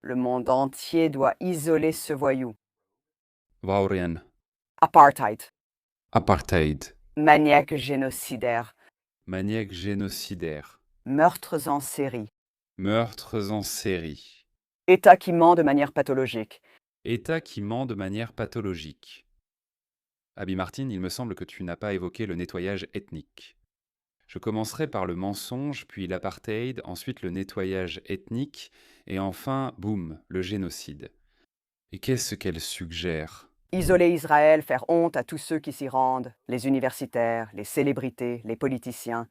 Le monde entier doit isoler ce voyou. Vaurien. Apartheid. Apartheid. Maniaque génocidaire. Maniaque génocidaire. Meurtres en série. Meurtres en série. État qui ment de manière pathologique. État qui ment de manière pathologique. Abby Martin, il me semble que tu n'as pas évoqué le nettoyage ethnique. Je commencerai par le mensonge, puis l'apartheid, ensuite le nettoyage ethnique, et enfin, boum, le génocide. Et qu'est-ce qu'elle suggère? Isoler Israël, faire honte à tous ceux qui s'y rendent, les universitaires, les célébrités, les politiciens.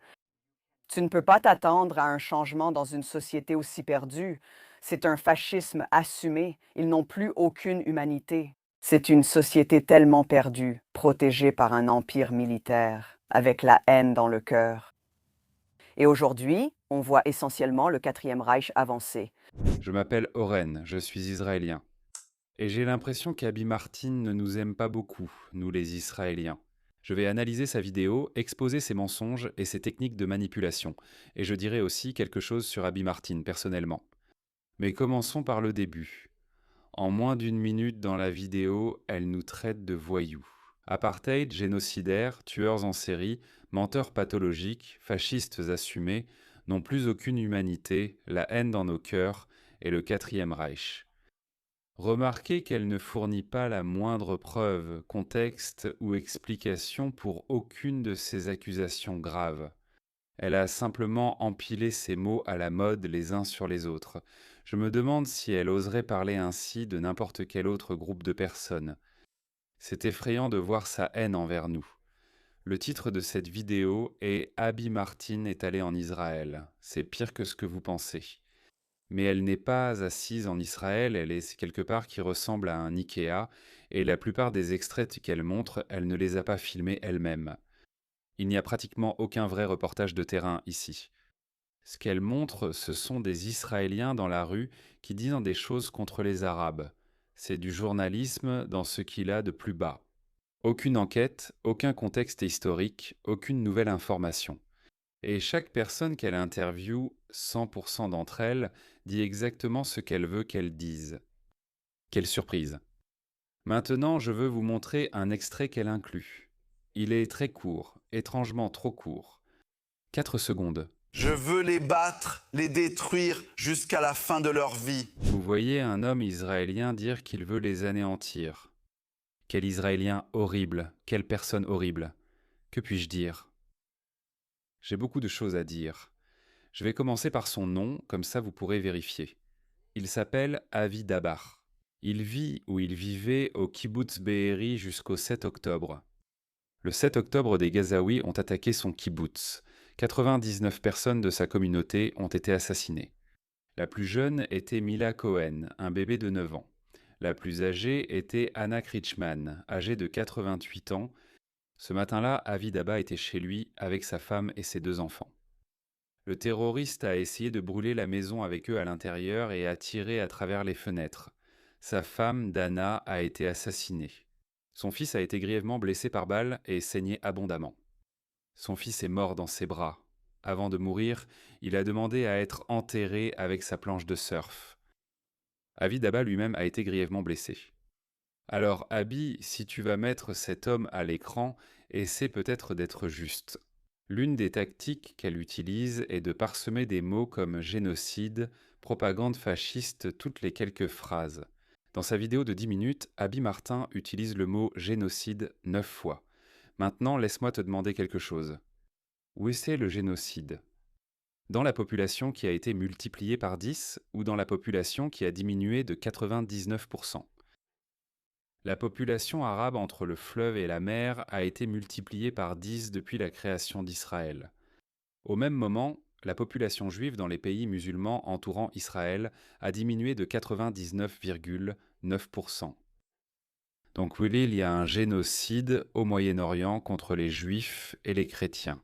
Tu ne peux pas t'attendre à un changement dans une société aussi perdue. C'est un fascisme assumé. Ils n'ont plus aucune humanité. C'est une société tellement perdue, protégée par un empire militaire, avec la haine dans le cœur. Et aujourd'hui, on voit essentiellement le Quatrième Reich avancer. Je m'appelle Oren, je suis israélien. Et j'ai l'impression qu'Abby Martin ne nous aime pas beaucoup, nous les Israéliens. Je vais analyser sa vidéo, exposer ses mensonges et ses techniques de manipulation, et je dirai aussi quelque chose sur Abby Martin personnellement. Mais commençons par le début. En moins d'une minute dans la vidéo, elle nous traite de voyous. Apartheid, génocidaires, tueurs en série, menteurs pathologiques, fascistes assumés, n'ont plus aucune humanité, la haine dans nos cœurs et le Quatrième Reich. Remarquez qu'elle ne fournit pas la moindre preuve, contexte ou explication pour aucune de ces accusations graves. Elle a simplement empilé ces mots à la mode les uns sur les autres. Je me demande si elle oserait parler ainsi de n'importe quel autre groupe de personnes. C'est effrayant de voir sa haine envers nous. Le titre de cette vidéo est « Abby Martin est allée en Israël ». C'est pire que ce que vous pensez. Mais elle n'est pas assise en Israël, elle est quelque part qui ressemble à un Ikea, et la plupart des extraits qu'elle montre, elle ne les a pas filmés elle-même. Il n'y a pratiquement aucun vrai reportage de terrain ici. Ce qu'elle montre, ce sont des Israéliens dans la rue qui disent des choses contre les Arabes. C'est du journalisme dans ce qu'il a de plus bas. Aucune enquête, aucun contexte historique, aucune nouvelle information. Et chaque personne qu'elle interviewe, 100% d'entre elles, dit exactement ce qu'elle veut qu'elles disent. Quelle surprise! Maintenant, je veux vous montrer un extrait qu'elle inclut. Il est très court, étrangement trop court. 4 secondes. Je veux les battre, les détruire jusqu'à la fin de leur vie. Vous voyez un homme israélien dire qu'il veut les anéantir. Quel Israélien horrible, quelle personne horrible. Que puis-je dire? J'ai beaucoup de choses à dire. Je vais commencer par son nom, comme ça vous pourrez vérifier. Il s'appelle Avi Dabar. Il vit ou il vivait au kibbutz Be'eri jusqu'au 7 octobre. Le 7 octobre, des Gazaouis ont attaqué son kibbutz. 99 personnes de sa communauté ont été assassinées. La plus jeune était Mila Cohen, un bébé de 9 ans. La plus âgée était Anna Kritschmann, âgée de 88 ans. Ce matin-là, Avi Daba était chez lui avec sa femme et ses 2 enfants. Le terroriste a essayé de brûler la maison avec eux à l'intérieur et a tiré à travers les fenêtres. Sa femme, Dana, a été assassinée. Son fils a été grièvement blessé par balle et saignait abondamment. Son fils est mort dans ses bras. Avant de mourir, il a demandé à être enterré avec sa planche de surf. Avi Daba lui-même a été grièvement blessé. Alors, Abby, si tu vas mettre cet homme à l'écran, essaie peut-être d'être juste. L'une des tactiques qu'elle utilise est de parsemer des mots comme génocide, propagande fasciste toutes les quelques phrases. Dans sa vidéo de 10 minutes, Abby Martin utilise le mot génocide 9 fois. Maintenant, laisse-moi te demander quelque chose. Où est le génocide? Dans la population qui a été multipliée par 10 ou dans la population qui a diminué de 99%? La population arabe entre le fleuve et la mer a été multipliée par 10 depuis la création d'Israël. Au même moment, la population juive dans les pays musulmans entourant Israël a diminué de 99,9%. Donc oui, il y a un génocide au Moyen-Orient contre les juifs et les chrétiens.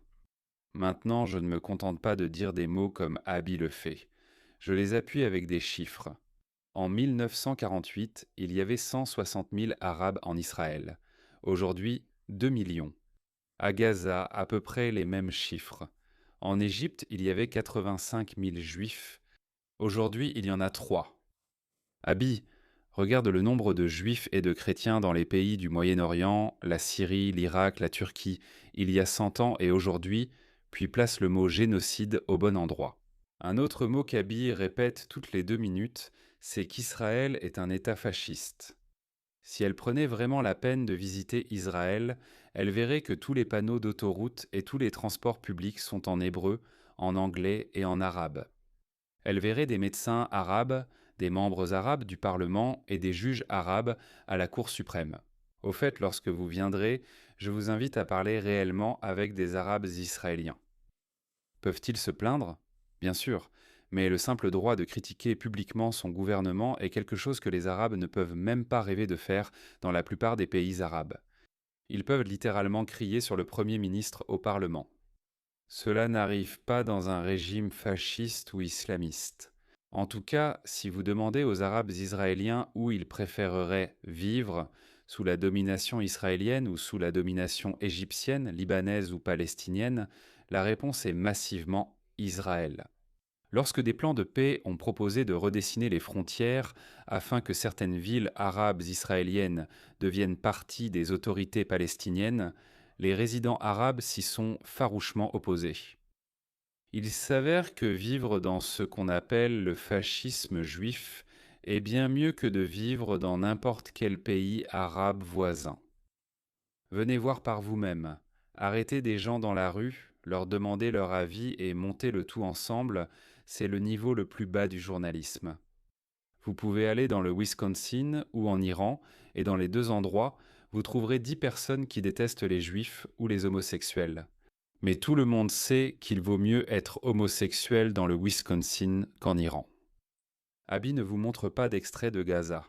Maintenant, je ne me contente pas de dire des mots comme Abby le fait. Je les appuie avec des chiffres. En 1948, il y avait 160 000 Arabes en Israël. Aujourd'hui, 2 millions. À Gaza, à peu près les mêmes chiffres. En Égypte, il y avait 85 000 Juifs. Aujourd'hui, il y en a 3. Abi, regarde le nombre de juifs et de chrétiens dans les pays du Moyen-Orient, la Syrie, l'Irak, la Turquie, il y a 100 ans et aujourd'hui, puis place le mot génocide au bon endroit. Un autre mot qu'Abi répète toutes les 2 minutes, c'est qu'Israël est un État fasciste. Si elle prenait vraiment la peine de visiter Israël, elle verrait que tous les panneaux d'autoroute et tous les transports publics sont en hébreu, en anglais et en arabe. Elle verrait des médecins arabes, des membres arabes du Parlement et des juges arabes à la Cour suprême. Au fait, lorsque vous viendrez, je vous invite à parler réellement avec des Arabes israéliens. Peuvent-ils se plaindre? Bien sûr, mais le simple droit de critiquer publiquement son gouvernement est quelque chose que les Arabes ne peuvent même pas rêver de faire dans la plupart des pays arabes. Ils peuvent littéralement crier sur le Premier ministre au Parlement. Cela n'arrive pas dans un régime fasciste ou islamiste. En tout cas, si vous demandez aux Arabes israéliens où ils préféreraient vivre, sous la domination israélienne ou sous la domination égyptienne, libanaise ou palestinienne, la réponse est massivement Israël. Lorsque des plans de paix ont proposé de redessiner les frontières afin que certaines villes arabes israéliennes deviennent partie des autorités palestiniennes, les résidents arabes s'y sont farouchement opposés. Il s'avère que vivre dans ce qu'on appelle le fascisme juif est bien mieux que de vivre dans n'importe quel pays arabe voisin. Venez voir par vous-même, arrêtez des gens dans la rue, leur demander leur avis et monter le tout ensemble, c'est le niveau le plus bas du journalisme. Vous pouvez aller dans le Wisconsin ou en Iran, et dans les deux endroits, vous trouverez 10 personnes qui détestent les juifs ou les homosexuels. Mais tout le monde sait qu'il vaut mieux être homosexuel dans le Wisconsin qu'en Iran. Abi ne vous montre pas d'extrait de Gaza,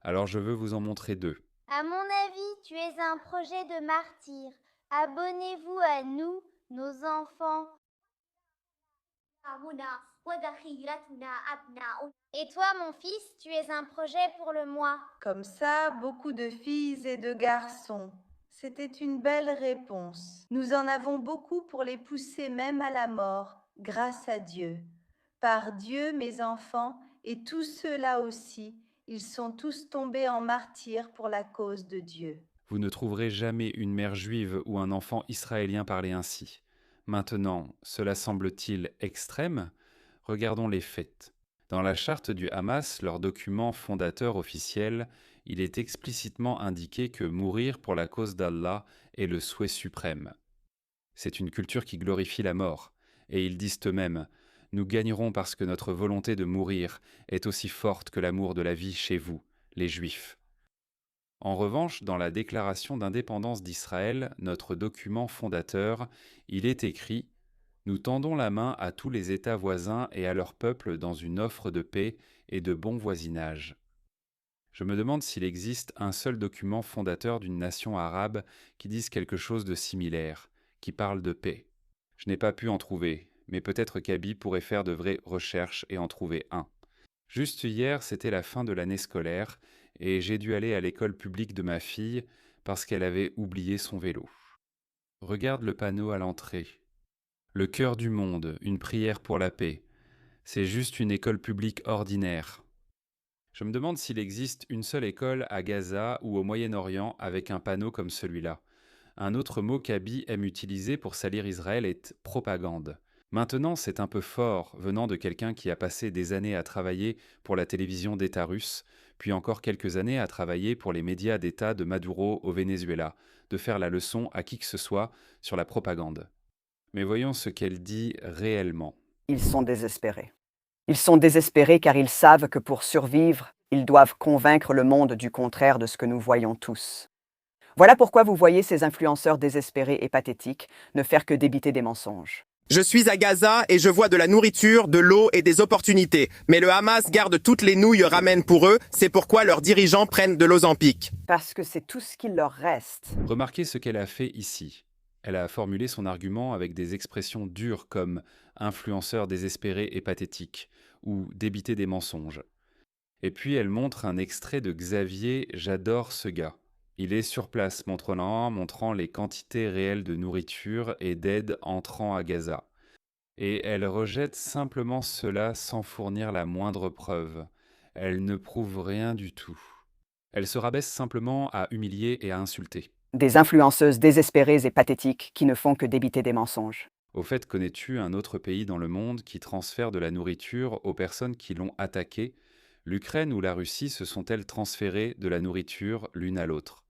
alors je veux vous en montrer 2. À mon avis, tu es un projet de martyr. Abonnez-vous à nous, nos enfants. Et toi, mon fils, tu es un projet pour le moi. Comme ça, beaucoup de filles et de garçons. C'était une belle réponse. Nous en avons beaucoup pour les pousser même à la mort, grâce à Dieu. Par Dieu, mes enfants, et tous ceux-là aussi, ils sont tous tombés en martyrs pour la cause de Dieu. Vous ne trouverez jamais une mère juive ou un enfant israélien parler ainsi. Maintenant, cela semble-t-il extrême? Regardons les faits. Dans la charte du Hamas, leur document fondateur officiel, il est explicitement indiqué que mourir pour la cause d'Allah est le souhait suprême. C'est une culture qui glorifie la mort, et ils disent eux-mêmes « Nous gagnerons parce que notre volonté de mourir est aussi forte que l'amour de la vie chez vous, les Juifs. » En revanche, dans la Déclaration d'indépendance d'Israël, notre document fondateur, il est écrit « Nous tendons la main à tous les États voisins et à leurs peuples dans une offre de paix et de bon voisinage. » Je me demande s'il existe un seul document fondateur d'une nation arabe qui dise quelque chose de similaire, qui parle de paix. Je n'ai pas pu en trouver, mais peut-être qu'Abi pourrait faire de vraies recherches et en trouver un. Juste hier, c'était la fin de l'année scolaire, et j'ai dû aller à l'école publique de ma fille parce qu'elle avait oublié son vélo. Regarde le panneau à l'entrée. Le cœur du monde, une prière pour la paix. C'est juste une école publique ordinaire. Je me demande s'il existe une seule école à Gaza ou au Moyen-Orient avec un panneau comme celui-là. Un autre mot qu'Abi aime utiliser pour salir Israël est « propagande ». Maintenant, c'est un peu fort venant de quelqu'un qui a passé des années à travailler pour la télévision d'État russe, puis encore quelques années à travailler pour les médias d'État de Maduro au Venezuela, de faire la leçon à qui que ce soit sur la propagande. Mais voyons ce qu'elle dit réellement. Ils sont désespérés. Ils sont désespérés car ils savent que pour survivre, ils doivent convaincre le monde du contraire de ce que nous voyons tous. Voilà pourquoi vous voyez ces influenceurs désespérés et pathétiques ne faire que débiter des mensonges. Je suis à Gaza et je vois de la nourriture, de l'eau et des opportunités. Mais le Hamas garde toutes les nouilles ramènes pour eux, c'est pourquoi leurs dirigeants prennent de l'Ozempic. Parce que c'est tout ce qu'il leur reste. Remarquez ce qu'elle a fait ici. Elle a formulé son argument avec des expressions dures comme « influenceur désespéré et pathétique » ou « débiter des mensonges ». Et puis elle montre un extrait de Xavier « J'adore ce gars ». Il est sur place montrant les quantités réelles de nourriture et d'aide entrant à Gaza. Et elle rejette simplement cela sans fournir la moindre preuve. Elle ne prouve rien du tout. Elle se rabaisse simplement à humilier et à insulter. Des influenceuses désespérées et pathétiques qui ne font que débiter des mensonges. Au fait, connais-tu un autre pays dans le monde qui transfère de la nourriture aux personnes qui l'ont attaqué? L'Ukraine ou la Russie se sont-elles transférées de la nourriture l'une à l'autre?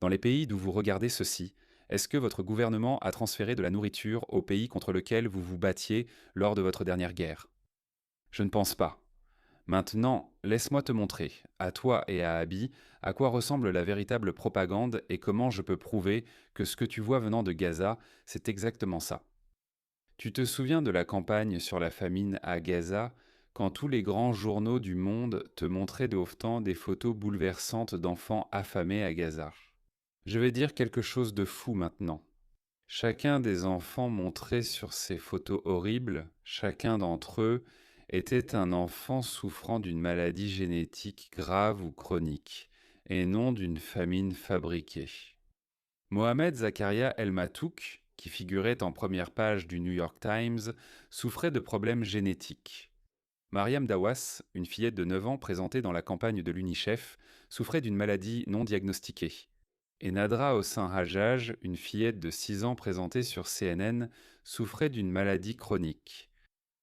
Dans les pays d'où vous regardez ceci, est-ce que votre gouvernement a transféré de la nourriture au pays contre lequel vous vous battiez lors de votre dernière guerre? Je ne pense pas. Maintenant, laisse-moi te montrer, à toi et à Abby, à quoi ressemble la véritable propagande et comment je peux prouver que ce que tu vois venant de Gaza, c'est exactement ça. Tu te souviens de la campagne sur la famine à Gaza, quand tous les grands journaux du monde te montraient de haut temps des photos bouleversantes d'enfants affamés à Gaza? Je vais dire quelque chose de fou maintenant. Chacun des enfants montrés sur ces photos horribles, chacun d'entre eux, était un enfant souffrant d'une maladie génétique grave ou chronique, et non d'une famine fabriquée. Mohamed Zakaria El Matouk, qui figurait en première page du New York Times, souffrait de problèmes génétiques. Mariam Dawas, une fillette de 9 ans présentée dans la campagne de l'UNICEF, souffrait d'une maladie non diagnostiquée. Et Nadra Hossein Hajjaj, une fillette de 6 ans présentée sur CNN, souffrait d'une maladie chronique.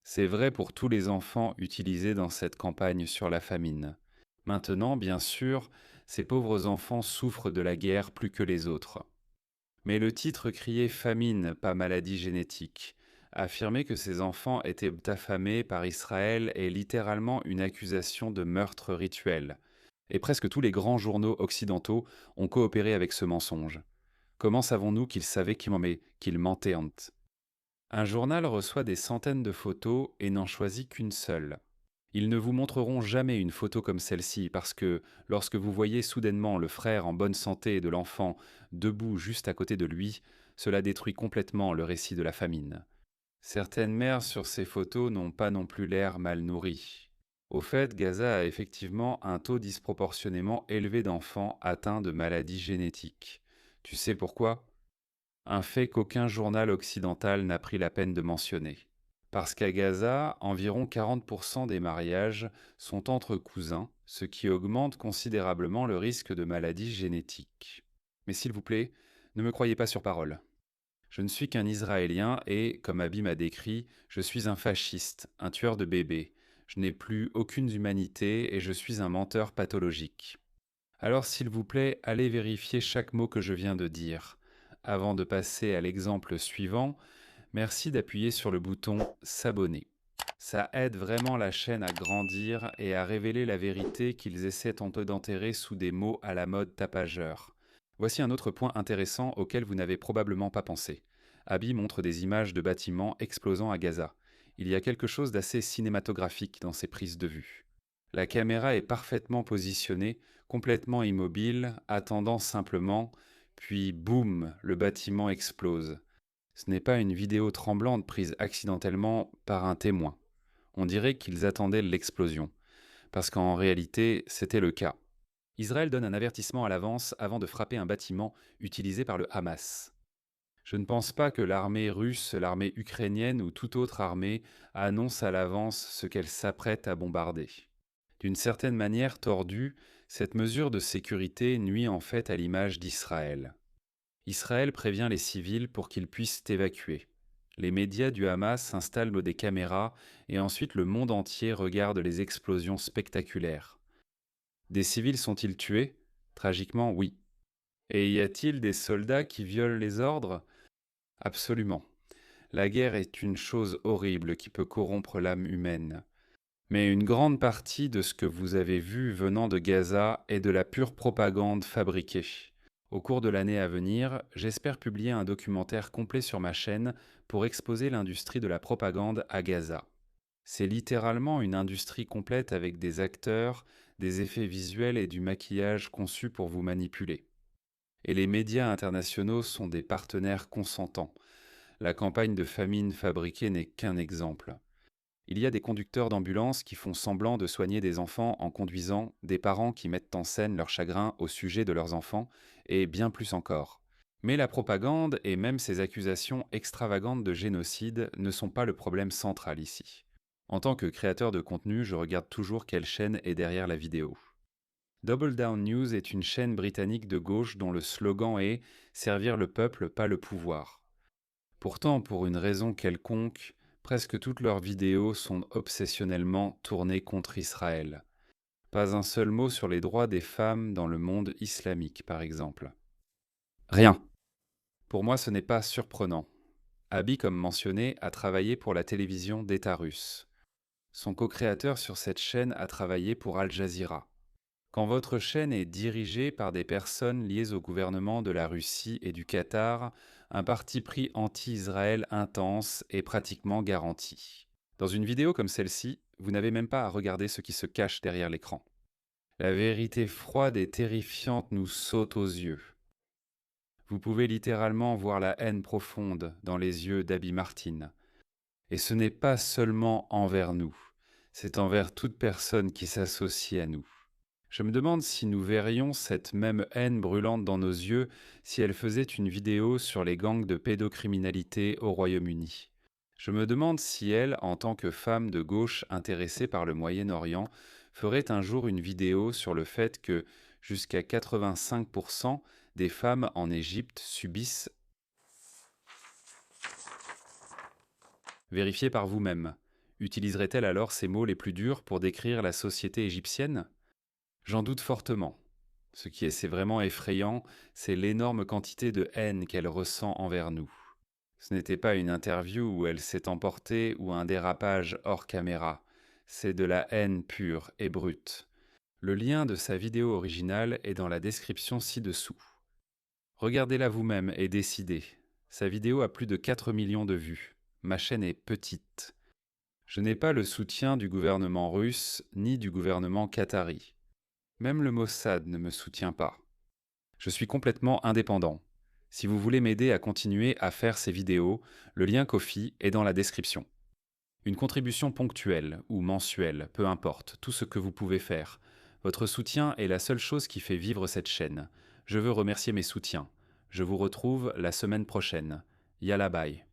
C'est vrai pour tous les enfants utilisés dans cette campagne sur la famine. Maintenant, bien sûr, ces pauvres enfants souffrent de la guerre plus que les autres. Mais le titre criait famine, pas maladie génétique. Affirmer que ces enfants étaient affamés par Israël est littéralement une accusation de meurtre rituel. Et presque tous les grands journaux occidentaux ont coopéré avec ce mensonge. Comment savons-nous qu'ils savaient qu'ils mentaient? Un journal reçoit des centaines de photos et n'en choisit qu'une seule. Ils ne vous montreront jamais une photo comme celle-ci parce que lorsque vous voyez soudainement le frère en bonne santé de l'enfant debout juste à côté de lui, cela détruit complètement le récit de la famine. Certaines mères sur ces photos n'ont pas non plus l'air mal nourries. Au fait, Gaza a effectivement un taux disproportionnément élevé d'enfants atteints de maladies génétiques. Tu sais pourquoi? Un fait qu'aucun journal occidental n'a pris la peine de mentionner. Parce qu'à Gaza, environ 40% des mariages sont entre cousins, ce qui augmente considérablement le risque de maladies génétiques. Mais s'il vous plaît, ne me croyez pas sur parole. Je ne suis qu'un Israélien et, comme Abby m'a décrit, je suis un fasciste, un tueur de bébés. Je n'ai plus aucune humanité et je suis un menteur pathologique. Alors s'il vous plaît, allez vérifier chaque mot que je viens de dire. Avant de passer à l'exemple suivant, merci d'appuyer sur le bouton « S'abonner ». Ça aide vraiment la chaîne à grandir et à révéler la vérité qu'ils essaient tantôt d'enterrer sous des mots à la mode tapageur. Voici un autre point intéressant auquel vous n'avez probablement pas pensé. Abby montre des images de bâtiments explosant à Gaza. Il y a quelque chose d'assez cinématographique dans ces prises de vue. La caméra est parfaitement positionnée, complètement immobile, attendant simplement, puis boum, le bâtiment explose. Ce n'est pas une vidéo tremblante prise accidentellement par un témoin. On dirait qu'ils attendaient l'explosion, parce qu'en réalité, c'était le cas. Israël donne un avertissement à l'avance avant de frapper un bâtiment utilisé par le Hamas. Je ne pense pas que l'armée russe, l'armée ukrainienne ou toute autre armée annonce à l'avance ce qu'elle s'apprête à bombarder. D'une certaine manière tordue, cette mesure de sécurité nuit en fait à l'image d'Israël. Israël prévient les civils pour qu'ils puissent évacuer. Les médias du Hamas installent des caméras et ensuite le monde entier regarde les explosions spectaculaires. Des civils sont-ils tués? Tragiquement, oui. Et y a-t-il des soldats qui violent les ordres? Absolument. La guerre est une chose horrible qui peut corrompre l'âme humaine. Mais une grande partie de ce que vous avez vu venant de Gaza est de la pure propagande fabriquée. Au cours de l'année à venir, j'espère publier un documentaire complet sur ma chaîne pour exposer l'industrie de la propagande à Gaza. C'est littéralement une industrie complète avec des acteurs, des effets visuels et du maquillage conçus pour vous manipuler. Et les médias internationaux sont des partenaires consentants. La campagne de famine fabriquée n'est qu'un exemple. Il y a des conducteurs d'ambulances qui font semblant de soigner des enfants en conduisant, des parents qui mettent en scène leur chagrin au sujet de leurs enfants, et bien plus encore. Mais la propagande et même ces accusations extravagantes de génocide ne sont pas le problème central ici. En tant que créateur de contenu, je regarde toujours quelle chaîne est derrière la vidéo. Double Down News est une chaîne britannique de gauche dont le slogan est « Servir le peuple, pas le pouvoir ». Pourtant, pour une raison quelconque, presque toutes leurs vidéos sont obsessionnellement tournées contre Israël. Pas un seul mot sur les droits des femmes dans le monde islamique, par exemple. Rien. Pour moi, ce n'est pas surprenant. Abi, comme mentionné, a travaillé pour la télévision d'État russe. Son co-créateur sur cette chaîne a travaillé pour Al Jazeera. Quand votre chaîne est dirigée par des personnes liées au gouvernement de la Russie et du Qatar, un parti pris anti-Israël intense est pratiquement garanti. Dans une vidéo comme celle-ci, vous n'avez même pas à regarder ce qui se cache derrière l'écran. La vérité froide et terrifiante nous saute aux yeux. Vous pouvez littéralement voir la haine profonde dans les yeux d'Abby Martin. Et ce n'est pas seulement envers nous, c'est envers toute personne qui s'associe à nous. Je me demande si nous verrions cette même haine brûlante dans nos yeux si elle faisait une vidéo sur les gangs de pédocriminalité au Royaume-Uni. Je me demande si elle, en tant que femme de gauche intéressée par le Moyen-Orient, ferait un jour une vidéo sur le fait que jusqu'à 85% des femmes en Égypte subissent. Vérifiez par vous-même. Utiliserait-elle alors ces mots les plus durs pour décrire la société égyptienne ? J'en doute fortement. Ce qui est vraiment effrayant, c'est l'énorme quantité de haine qu'elle ressent envers nous. Ce n'était pas une interview où elle s'est emportée ou un dérapage hors caméra. C'est de la haine pure et brute. Le lien de sa vidéo originale est dans la description ci-dessous. Regardez-la vous-même et décidez. Sa vidéo a plus de 4 millions de vues. Ma chaîne est petite. Je n'ai pas le soutien du gouvernement russe ni du gouvernement qatari. Même le Mossad ne me soutient pas. Je suis complètement indépendant. Si vous voulez m'aider à continuer à faire ces vidéos, le lien Ko-fi est dans la description. Une contribution ponctuelle ou mensuelle, peu importe, tout ce que vous pouvez faire. Votre soutien est la seule chose qui fait vivre cette chaîne. Je veux remercier mes soutiens. Je vous retrouve la semaine prochaine. Yalla bye.